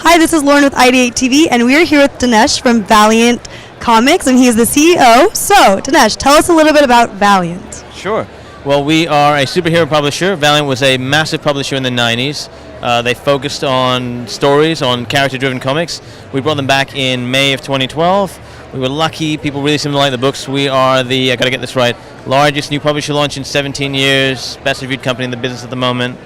Hi, this is Lauren with IdeateTV, and we are here with Dinesh from Valiant Comics, and he is the CEO. So, Dinesh, tell us a little bit about Valiant. Sure. Well, we are a superhero publisher. Valiant was a massive publisher in the 90s. They focused on stories, on character-driven comics. We brought them back in May of 2012. We were lucky. People really seemed to like the books. We are the, I got to get this right, largest new publisher launch in 17 years, best reviewed company in the business at the moment.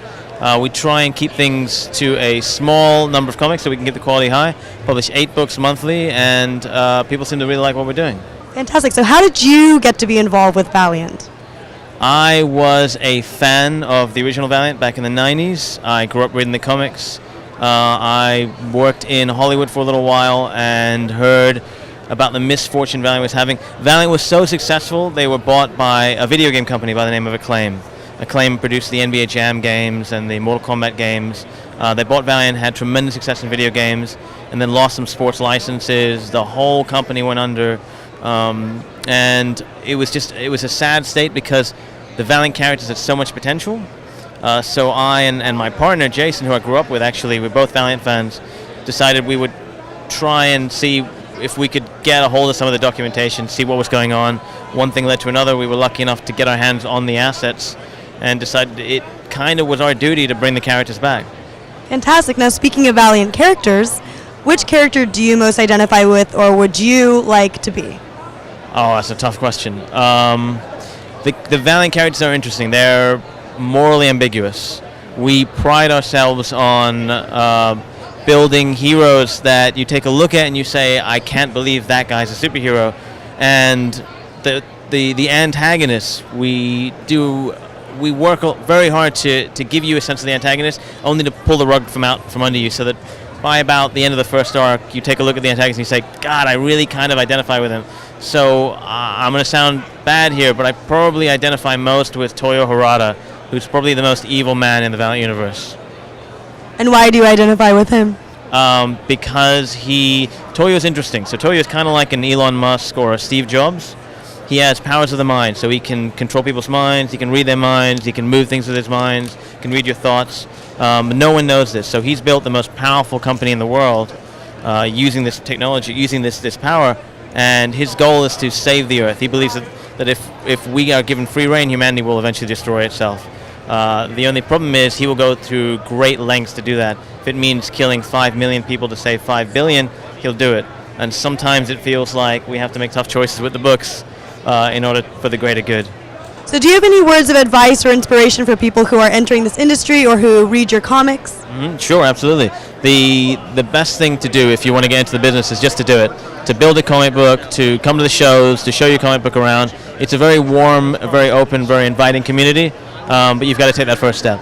We try and keep things to a small number of comics so we can get the quality high, publish 8 books monthly, and people seem to really like what we're doing. Fantastic. So how did you get to be involved with Valiant? I was a fan of the original Valiant back in the 90s. I grew up reading the comics. I worked in Hollywood for a little while and heard about the misfortune Valiant was having. Valiant was so successful, they were bought by a video game company by the name of Acclaim. Acclaim produced the NBA Jam games and the Mortal Kombat games. They bought Valiant, had tremendous success in video games, and then lost some sports licenses. The whole company went under, and it was a sad state because the Valiant characters had so much potential. So I and my partner Jason, who I grew up with, actually, we're both Valiant fans, decided we would try and see if we could get a hold of some of the documentation, see what was going on. One thing led to another. We were lucky enough to get our hands on the assets and decided it kind of was our duty to bring the characters back. Fantastic. Now, speaking of Valiant characters, which character do you most identify with, or would you like to be? Oh, that's a tough question. The Valiant characters are interesting. They're morally ambiguous. We pride ourselves on building heroes that you take a look at and you say, I can't believe that guy's a superhero. And the antagonists, we work very hard to give you a sense of the antagonist, only to pull the rug from under you, so that by about the end of the first arc, you take a look at the antagonist and you say, God, I really kind of identify with him. So I'm going to sound bad here, but I probably identify most with Toyo Harada, who's probably the most evil man in the Valiant universe. And why do you identify with him? Because Toyo's interesting. So Toyo's kind of like an Elon Musk or a Steve Jobs. He has powers of the mind, so he can control people's minds, he can read their minds, he can move things with his minds, he can read your thoughts. No one knows this, so he's built the most powerful company in the world using this technology, using this power, and his goal is to save the Earth. He believes that if we are given free reign, humanity will eventually destroy itself. The only problem is he will go through great lengths to do that. If it means killing 5 million people to save 5 billion, he'll do it. And sometimes it feels like we have to make tough choices with the books in order for the greater good. So do you have any words of advice or inspiration for people who are entering this industry or who read your comics? Mm-hmm, sure, absolutely. The best thing to do if you want to get into the business is just to do it. To build a comic book, to come to the shows, to show your comic book around. It's a very warm, very open, very inviting community, but you've got to take that first step.